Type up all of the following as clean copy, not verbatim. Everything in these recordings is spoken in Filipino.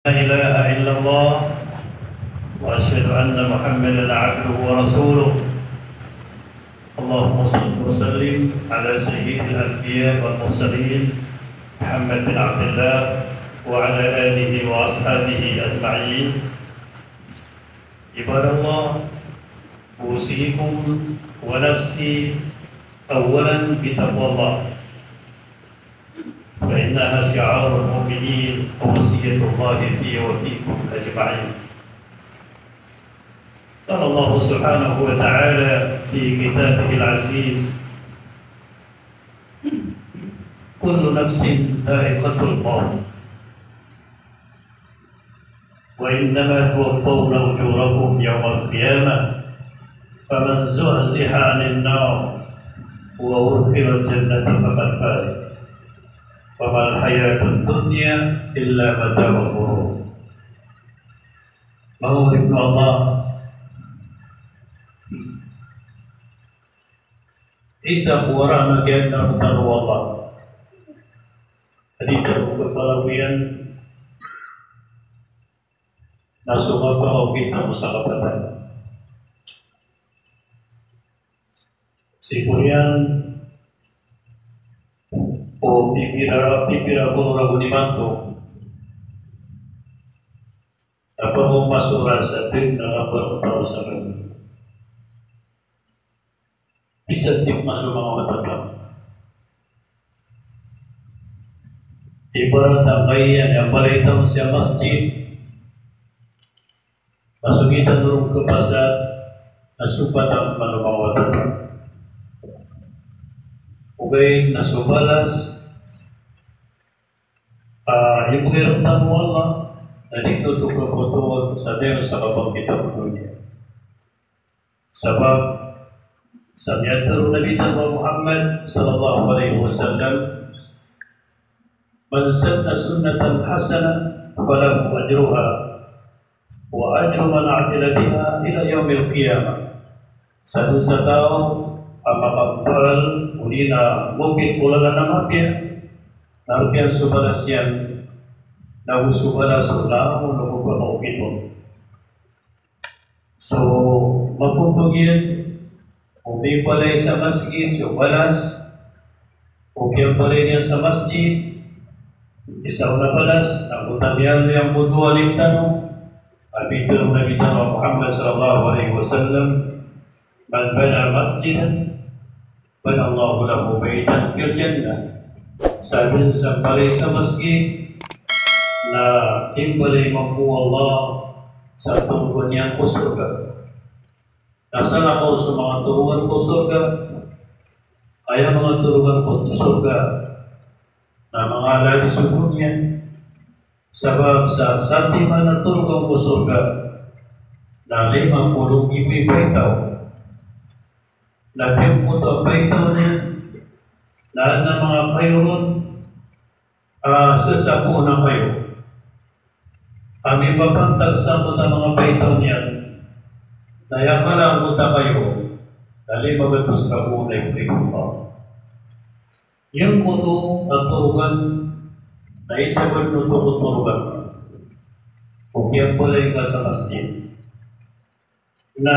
لا إله إلا الله وأشهد أن محمدا عبده ورسوله. اللهم صل وسلم على سيد الأنبياء والمرسلين محمد بن عبد الله وعلى آله وأصحابه أجمعين. عباد الله، أوصيكم ونفسي أولا بتقوى الله، فإنها شعار المؤمنين ووصية الله في وفيكم أجمعين. قال الله سبحانه وتعالى في كتابه العزيز: كل نفس ذائقة الموت وإنما توفون أجوركم يوم القيامة فمن زحزح عن النار وأدخل الجنة فقد فاز وما الحياة الدنيا إلا متاع الغرور. Mohon Allah, isa orang maganda ng Allah. Dito ko palawian na sumabaw kita mo sa kapatan. Sigurian o pipira ko rago ni Manto apa mo masura sa atin na nabarong tao sa kanya. Isa tip masuk mga matatang. Ibarat ang kayan yang balita mo siya masjid, masukitan durong kapasat, nasupat ang matatang. Ugay nasubalas, yung pagkiraptan mo Allah, na dito tukutuwag sa Diyos sa kapangkitan mo niya. Sabab, sa miyadaro Nabi Muhammad sallallahu alaihi wasallam, man sanna sunnatan hasana falahu ajruha wa ajru man amila biha ila yaumil qiyamah. Sa tao ang makabal uli na mungkin ulala ng mapya narukian subalas yan na usubalas ulang ulong ito. So mapuntugin umi balay sa masjid subalas ukian balay niya sa masjid isa una balas nakutan niya yung mudu alimtano abitul Nabi Muhammad sallallahu alaihi wasallam man bana masjidan bana Allahu lahu baitan fil jannah. Sabi sa balay sa masjid na imbalay mampu Allah sa turuan niya ko surga. Nasaan ako sa mga turuan ko surga? Ay ang mga turuan ko surga na mga lagi sugun niya. Sabab sa sati man na turuan ko surga na 50,000 ibaitaw. Naging po ito baitaw niya lahat ng mga kayo ron sasapo na kayo. Ang ipapantag sa mga baitaw niya nayakalang muta kayo dali magatos ka po na yung yung puto at turugan na isagot no tukot turugan ka. Kung yan pala ka sa masjid na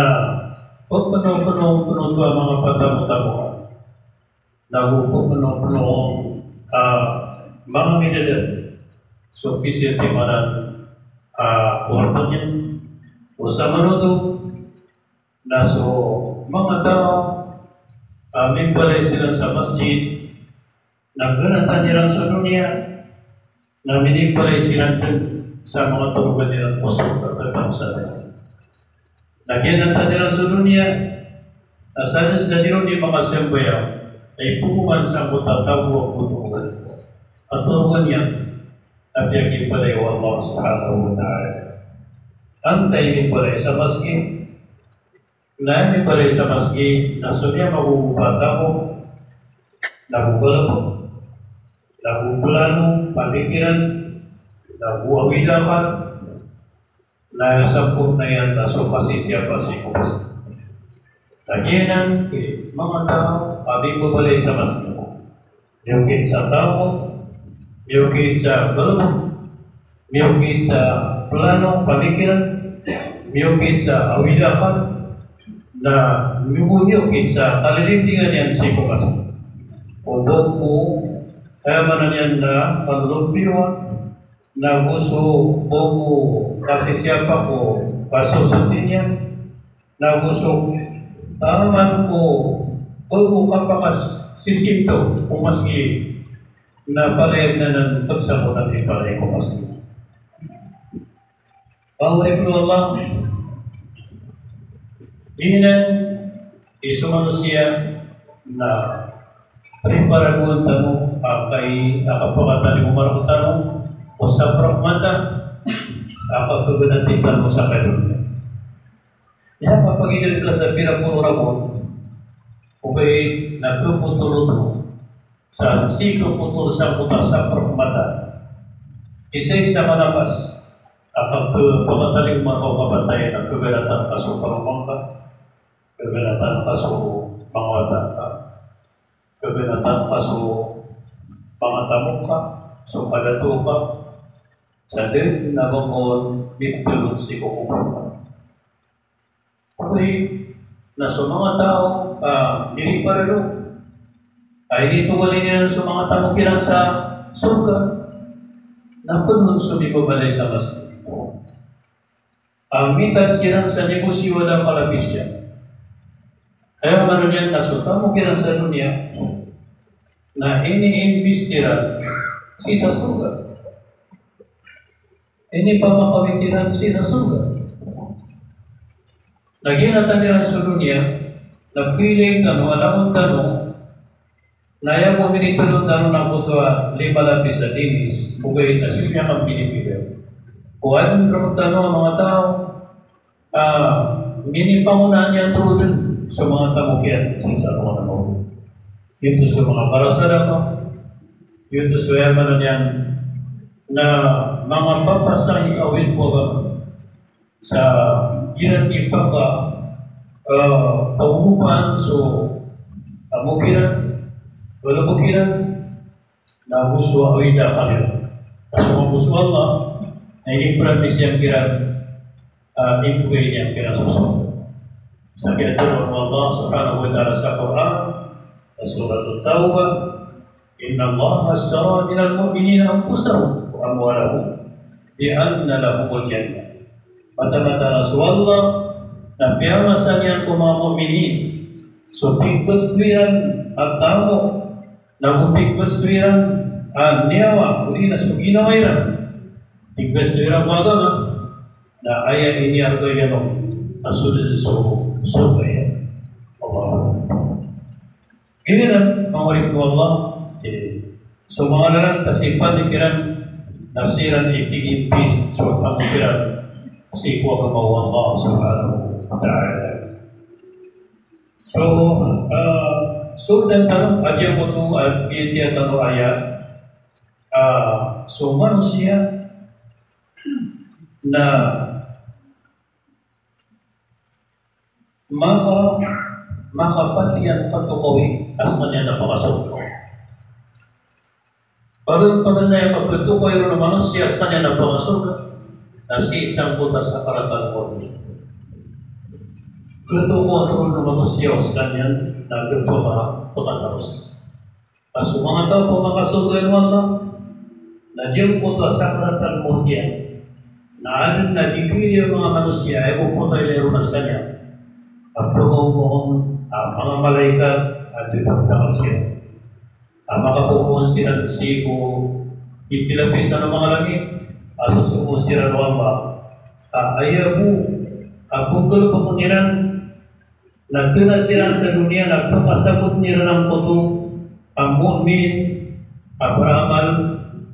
pag puno-puno ito ang mga patamu-tamuhan nagupo-puno-puno mga minadal so pisir timanan kurpan yan o sa manuto na so mga tao mimbalay sila sa masjid nagganatan nilang sa dunia na minimbalay sila sa mga turugan nilang pusok at tatapsan. Nagyanatan nilang sa dunia na sana sa nilang di makasembaya ay pukuman sa kutatawo ang kutukan. At turugan niya na biyagin palay wa Allah subhanahu wa ta'ala. Antay ni palay sa masjid na ni palay sa masjid na sunya magugubata mo nagugala mo nagugulano pamikiran naguawidakan na sampung na yan na sukasi siya pasikos. Nagyanan, mga tao, abing babalay sa masjid. Yung sa tao, yung sa balong, miyukit sa plano, pamikiran, miyukit sa awidakan, na miyukit sa kalilintingan yan si Kumas. O buko, kaya manan yan na panlumpiwa, na gusto buko kasi siapa ko pasusutin yan, na gusto taman ko buko kapakas sisinto kung maski na palayag na ng pagsabot at ipalay ko maski. Pahuli ko Allah, inan iso manusia na preparaguan tanong kay nakapakatali umarang tanong o sa pragmata kapagkaganatin tanong sa kalunya. Kaya papagilan ka sa pinapuro rabon o kay nagpuputulot sa siklo putol sa puta sa pragmata isa-isa manapas kapag pagkataling makapabantayan ang kaganatan ka sa parumangka, kaganatan ka sa pangwatan ka, kaganatan ka sa pangatamok ka, sa padato ka, sa din na bangon, bitulog si kukupan. Okay, na sa mga tao, diri parero, ay dito galing yan sa mga tamukiran sa surga, na punong sumibabalay sa masjid. Ang mitad sirang sa negosyo walang kalabis yan. Kaya manon yan nasuta mo kirang sa dunia na ini-investiran si sa surga. Ini pa makawikiran si sa surga. Naginatan sa dunia, napiling tanong, alamong tanong, naya mo minitulong tanong ng kutwa, lima lapis sa dinis, bugay na siya kang pinipigil. Kuhan ng tanong mga tao, minipangunahan niya turun sa mga tamukian sa isa mga tanong. Ito sa mga parasara ko, ito sa yaman niyan na mga papasang awin po ba sa iran ipaka pangupan so tamukian, wala bukiran na gusto awin na kalir. Kasi mga gusto Allah, na ini-practice yang kira impuin yang kira susun. Sabi ito Allah subhanahu wa ta'ala sa Quran, sa Surah At-Tawbah, Inna Allah ashtara minal mu'minina anfusahum wa amwalahum bi'anna lahumul jannah. Mata-mata Rasulullah na piyamasan yan kung mga mu'minin. So pigpastuiran at tamo na kung pigpastuiran ang niyawa, uli na suginawiran. Pigpastuiran ko agama na aya ini argo yan o asulil so kaya Allah. Ini lang mga ko Allah. So mga lalang tasipan ikiran nasiran itigin peace so pangikiran si kuwa kamawa Allah subhanahu wa ta'ala. So dan tanong aja mo to at biyatiya tanong ayat. So manusia na makapatian patukoy asma niya na pakasok. Pagod na yung pagtukoy rin ng manusia asma niya na pakasok na si isang puta sa karatan ko. Ketukuan rin ng manusia sa kanyan na pagkataros. Kaso mga tao po makasok ng Allah na diyang puta sa karatan ko diyan na alin na dipili ang mga manusia ay pupunta ilero na sa kanya. Pagtukaw mo mga malaikat at dinagdakan siya. Makapupuan sila ng sigo, itilapis na ng mga langit, asusumo sila ng Allah. Ayabu, pagkul pamungiran, nagtuna sila sa dunia, nagpapasabot nila ng kuto, ang mu'min, ang beramal,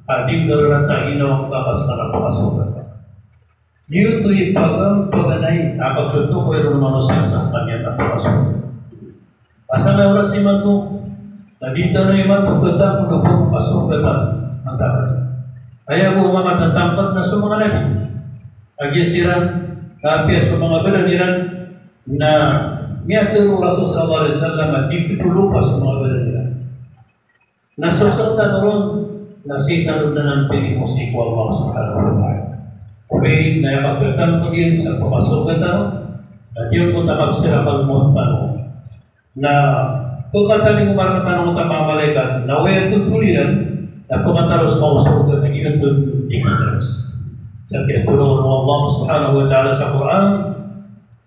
adik darurat na ginawang kakas na napakasukat. Dito ipagang paganay, napagtutukoy rin manusia sa kanya napakasukat. Asa na oras iman to, na dito na iman to, ganda mo po pasugatan ang dapat. Kaya po mga tatangkat na sa mga nabi, agyasiran, kapya sa mga balaniran na miyatero Rasul sallallahu alaihi wasallam at dito pa sa mga balaniran. Nasusundan ron nasitan na ng pinipusik ko Allah subhanahu wa ta'ala. Okay, nayapagkatan ko din sa papasukan na yun ko takap sila pagmuntan na pagkataling umarkatan ng mga malaikat na wala tutuliran na pagkataros mausugan na iyon doon ikataros. Sa kinatulungan ng Allah subhanahu wa ta'ala sa Quran,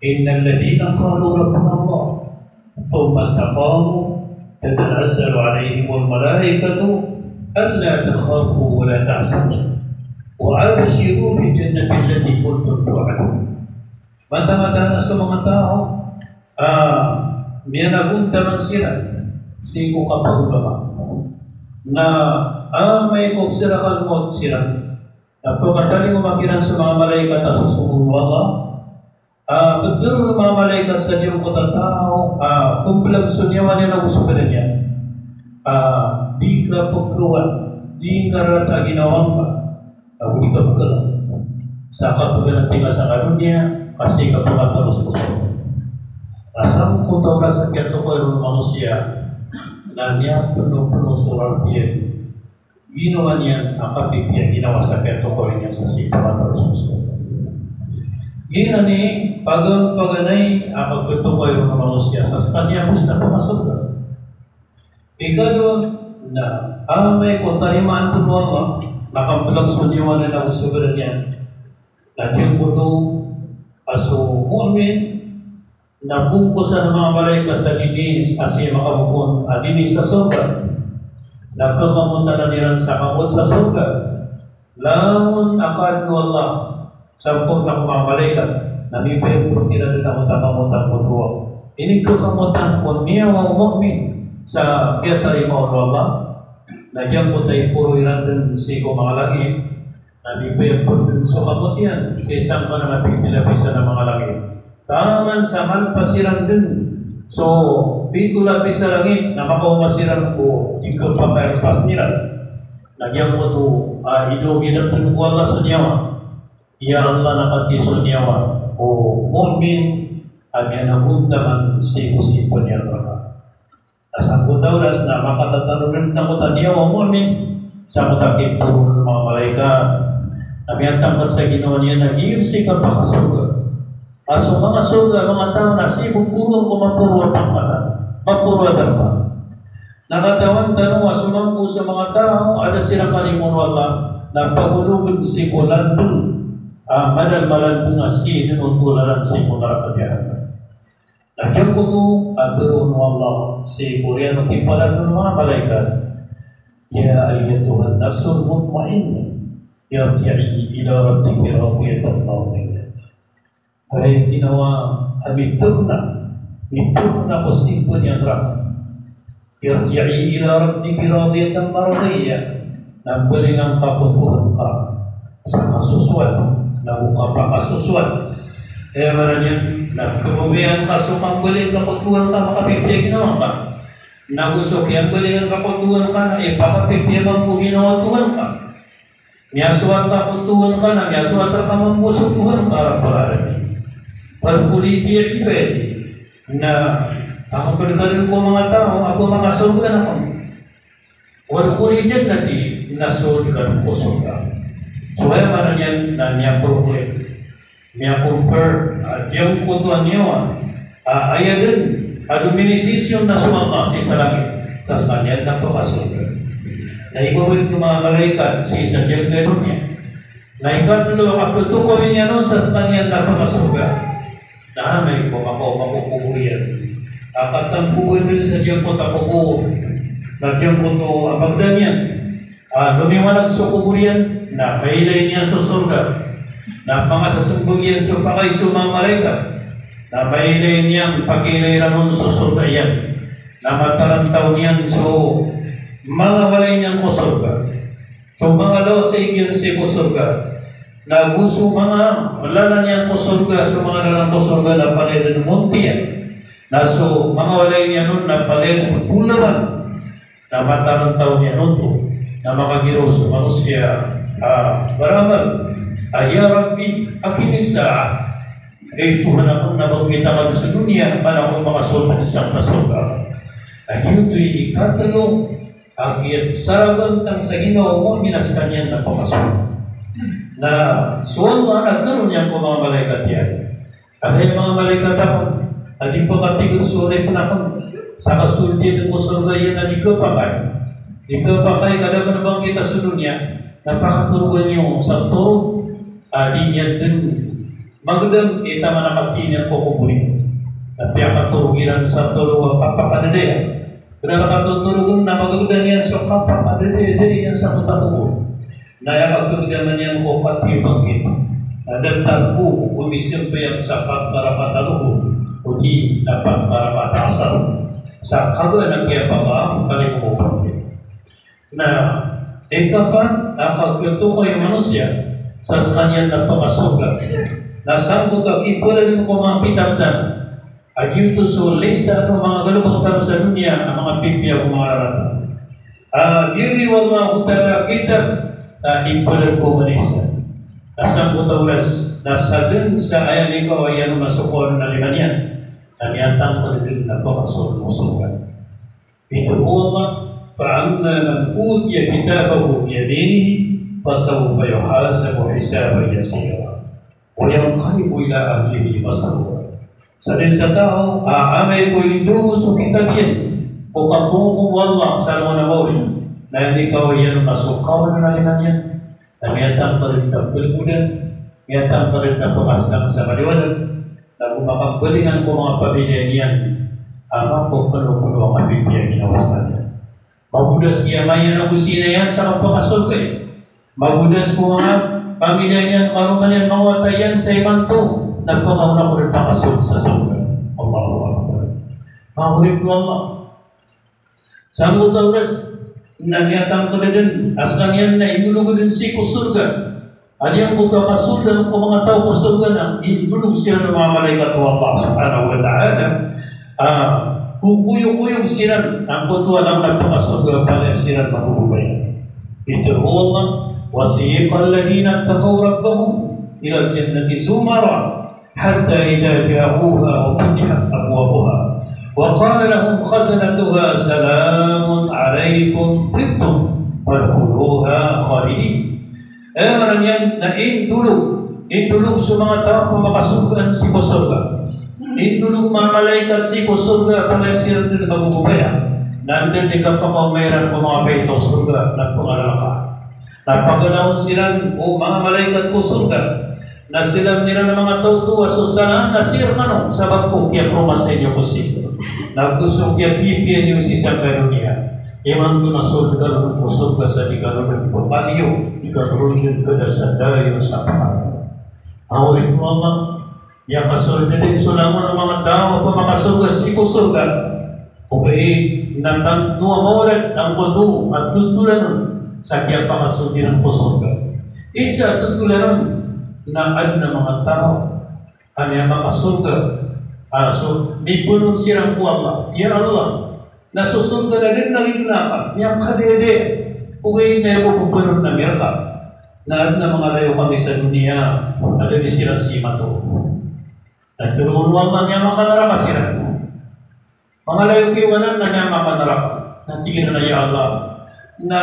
Inna alladhina qalu rabbuna Allah thumma istaqamu tatanazzalu alayhim al-malaikatu alla takhafu wa la tahzanu wa abshiru bil jannati allati kuntum tu'adun. Mata-mata sa mga tao, minagunta man sila sigo kapagugama na may kubsira kalmot sila na pagkataling umakiran sa mga malaikat na susunod Allah. Betul ng mga malaikat sa diyong kutatao, kumplag sunyaman nila usugan niya. Di ka pagkawan, di ka rata ginawang ka, di ka pagkalan. Sa kapagalanting sa karunya, kasi ka pagkatalos usugan. Asam ko daw sa kento ko ng manusia na niya puno-puno sural piyan. Ginawa niya ang kapipyan, ginawa sa kento ko niya sa pagkatalos usugan. Gina ni paganay pagkutukoy ng manusia sa kanya bus na pumasok ka. Ikado na may kontarimaan po mo nakampalag sunyawan na usugan niya. Lagyan ko ito aso mu'min na bungkusan ng mga malaikat sa dinis kasi makabukon dinis sa surga. Nagkakamunta na nilang sa kamot sa surga. Lamun akad ko Allah sampun na mga malaikat na may pwede na rin ang takamutan ko tuwa. Ini kakamutan ko niya wa mu'min sa kiyatari mo Allah na diyan po tayo puro irandan sigo mga lagi na may pwede so kamot yan sa isang ka na napipilapisa ng mga lagi. Taman sa malpasiran din. So, bito lapis sa langit na makaumasiran ko ikaw pa pas nila. Nagyan mo ito idogin ang tunukwa sa nyawa. Ya Allah nakatiso nyawa o mu'min amyan namuntaman sipo-sipo niya raka. Asang kutauras na makatatanunan na kuta nyawa mu'min sa kutakin puro ng mga malaikat. Amyan tampat sa ginawa niya na iirsi ka pa kasuga. Aso mga suga, mga tao na sipong-puro ko mapuro ang mata. Mapuro ang pa. Nakatawan tanong asumangko sa mga tao ada silang kalimun Allah na pagulugod sipo landun madal-malan bunga si nunutularan si Mudarapagyan. Nagyang ko ito, adoon Allah si Korea makipalan ng mga malaikat. Ya ayyatuhan nafsul mutmainna yarji'i ila rabbiki radiyatan mardiyatan. Ay ginawa mituna ko sipo niya rahmat. Yarji'i ila rabbiki radiyatan mardiyatan. Nagbaling ang kaputuhan ka sa kasuswat na buka pa kasuswat. Kaya maran yan, nagkabubihan ka sumang balik kaputuhan ka, makapipigyan ginawa ka. Nagusok yan, balik ang kaputuhan ka na ipapapipigyan ang ginawa tuhan ka. Miyasuan kaputuhan ka na, miyasuan ka mamusok tuhan ka para rin. Pagkuliti at ibed na ang pagkalin ko mga tao, ako mga surga na kami. Pagkuliti na di, nasurga ko surga. So ay maran yan na niya problem, niya confirm, yung kutuan niyo, ayaw din, adominisisyon na sumama sa langit, tas kanya napakasurga. Naibawin ko mga malaikat, sa isang diyang gano'n niya. Naikatulo, kaputukoy niya nun sa kanya napakasurga. Nahamay ko, makukukuyan. Katampuin din sa diyang ko tapuko, na diyang ko to abagdan yan. Lumiwanag sa kuburian, na mailay niya sa surga, na mga sasumbugyan sa pakay sa mga malaikat, na mailay niyang pagilay ramon sa surga yan, na matarantaw niyan so mga walay niyang ko surga. So mga law sa igyan si ko surga, na gusto mga lala niyang ko surga, so mga lalang ko surga na palay ng muntiyan, na so mga walay niya nun na palay ng pulawan, na matarantaw niya nun to, na makagiro sa manusia. Baramal, ya Rabbi, akinisa. Tuhan akong nabagkita ka sa dunia, para akong makasulong sa surga. Ayun to'y ikatalong, Agit saraban tang sa Ginoo mo minas kanyan na pakasul. Na suwang mga nagkaroon niya po mga malaikat yan. Kahit mga malaikat ako, adi pa katigil sulit na ako. Sa kasulti ng musurga yan na di ka pakay. Di ka pakay kada man bang kita sa dunia, napakaturugan niyo sa turog. Adi niya din. Magandang kita manakatinan po kumuli. At piya katuruginan sa turog papakanade. Kaya nakatuturugan na magaganda niya sa kapakanade yan sa kutapuko. Naya pagkagaman niya ko patibang ito. Nadagdag po kumisyon pa yan sa pagkarapataluho o di dapat karapatasan sa kaganan kaya pag-aang kalimutan ito. Na ikapan ang pagkatuto kayo manusia sa kanyang napakasugat. Nasangkot ang ipula din ko mga pitapdan. Agyuto sa lista ng mga galubang sa dunia ang mga Biblia o mga raratan. Diri wal mga utara kitab ipula ko manisa. Nasangkot ang oras nasadun sa ayan ikaw ayan masukon na liman yan. Namiyantang ko rin napakasugat. Ito po Allah فَأَمَّا مَنْ أُوتِيَ كِتَابَهُ بِيَمِينِهِ فَسَوْفَ يُحَاسَبُ حِسَابًا يَسِيرًا وَيَنْقَلِبُ إِلَى أَهْلِهِ مَسْرُورًا. Sa din sa tao, aamay ko ito sa kitab yan. O kapukum Allah sa mga nabawi na hindi ka yan masukaw na naliman yan. Na miyatang pa rin na pulbudan, miyatang pa rin na pakaslang sa kaliwanan, na kumakagbalingan ko mga pamilya niyan, amang pagpalupulo ang Biblia ginawas na niya. Mabudas niya mayan ang kusina yan sa kapakasol kayo. Mabudas ko mga pamilya niyan, karuman yan, mawatay yan sa ibang to. Nagpakauna ko rin pakasol sa surga. Allahu Akbar. Mahurip ko Allah. Sa mga oras, nagyatang ko na din, askan yan na inulog din si ko surga. Ano yung magkakasol ng mga tao ko surga na inulog sila ng mga malaikat wa Allah subhanahu wa ta'ala. Kukuyong-kuyong sinan ang kutuan ang nagpakasurga pala sinan mahubay. Ito Allah, wasiqa alladhina taqaw rabbahum ila al-jannati zumara hatta idha ja'uha wa futihat abwabuha wa qala lahum khazanatuha salamun alaykum tibtum fadkhuluha khalidin. Maran yan na indulog sa mga tao makasugan si surga. Indulog mga malaikat si surga pala siya din magugubaya. Nandun di ka pa kaumayran ko mga peto surga nagpangalala. Napaganaon sila o mga malaikat ko surga na sila nila ng mga tautuwa so sana nasir ano sa bagpo kaya promas sa inyo ko siya. Nagdusong kaya pipiyan yung sisa kayo niya. Iman ko na surga ng surga sa ikaroon po. Paliyo, ikaroon ka na sa dayo sa pangalan. Awarin mo Allah. Yang kasurga din sulaman ng mga tao pa makasurga si surga. Okay, natantua maulat ang kutu at tutulan sa kaya pakasugi ng surga. Isa tutulan na ad na mga tao kanya makasurga. So, may punong sirang po Allah. Ya Allah, nasusurga na din nalinglakan. Yang kadede, okay, may pupunod na mirka. Na ad na mga layo kami sa dunia, ada di sirang si Mato. At turuan niya makanaraka sila. Mga layo kiwanan na niya makanaraka. Nantigin na ya Allah. Na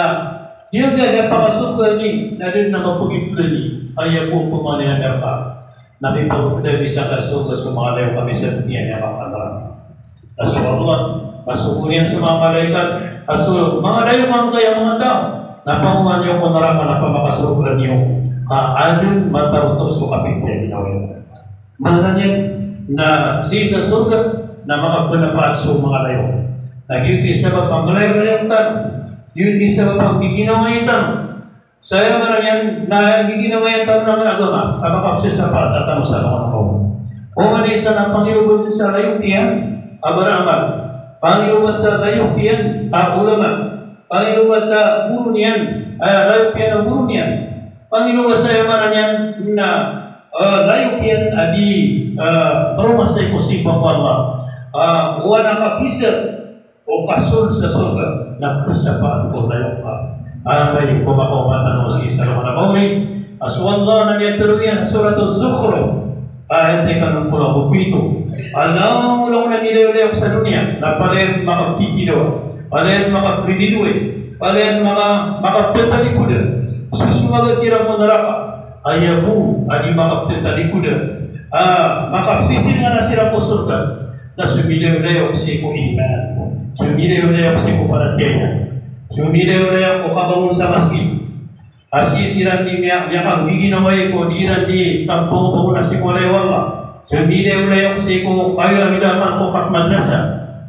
diya gaya pakasuga ni na din na mapugipula ni ayaw po pumanin na merka. Napipagpudami sa kasuga sa mga layo kami sa dunia niya makanaraka. Aso Allah, asukunian sa mga malaikat. Aso mga layo kang kaya mga tao. Napanguhan niyo kung naraka na pamakasuga niyo. Adun matarutos sa kapitya ginawa. Mana niya na siya sa surga na makapanapaat sa mga layo. Nagyuti sa pagpanglayo-layong tan. Yuti sa pagpagiginawa tan. Saya mana yan na giginawa tan ng agama. Kapakapsi sa patatano sa mga tao. O manisa na Panginoon sa layo tiyan. Abaraman. Panginoon sa layo tiyan. Ulama. Panginoon sa guru niyan. Layo tiyan ang guru niyan. Panginoon sa mana niyan na layo kian adi rumah saya musibah Allah. Wana kabisa o kasul sa surga na kasapaan ko layo ka. May kumakawatan o si isa naman na mauri. Aswallah na niya peruyan surat Az-Zukhruf. Ayat ay kanong pula kupito. Alam mo lang na nilayo sa dunia na palayan makapitilaw. Palayan makapridiluwi. Palayan makaptentalikuda. Susumaga sirang mo neraka. Ayabu adi makaptentalikuda. Makapsisir nga na sirang mo surga. Na sumilaw-layaw si ko iman. Sumilaw-layaw si ko parataya. Sumilaw-layaw ko kabangun sa masjid. Asli sirang di miyakang giginaway ko diran di tampong na si ko lewala. Sumilaw-layaw si ko kaya midaman ko kat madrasa.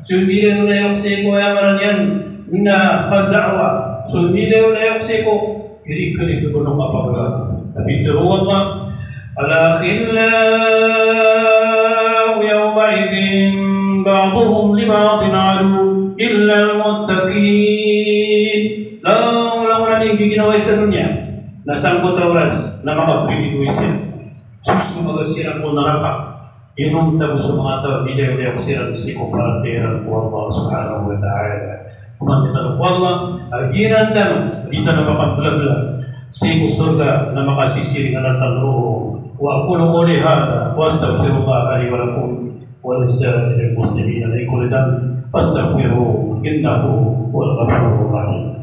Sumilaw-layaw si ko yamaran yan na pagdakwa. Sumilaw-layaw si ko kiri-kiri ko nung kapagawa. Tapi teru Allah al-akhillau yawmaidin ba'duhum li ba'din adu illa al-muttaqin. Law namin giginaway sa dunya na sangkot oras na makaprinituisin susu magasirang ko neraka inum tabu sa mga tao bidayang siran si ko parateran ko Allah subhanahu wa ta'ala. Kumantitan ko Allah agiran dan kita na makapulabla si ko surga na makasisiri nga natanro wa aqulu qawli hadha wa astaghfirullah li wa lakum wa lisa'iril muslimin alaykum fastaghfiruhu innahu huwal ghafurur rahim.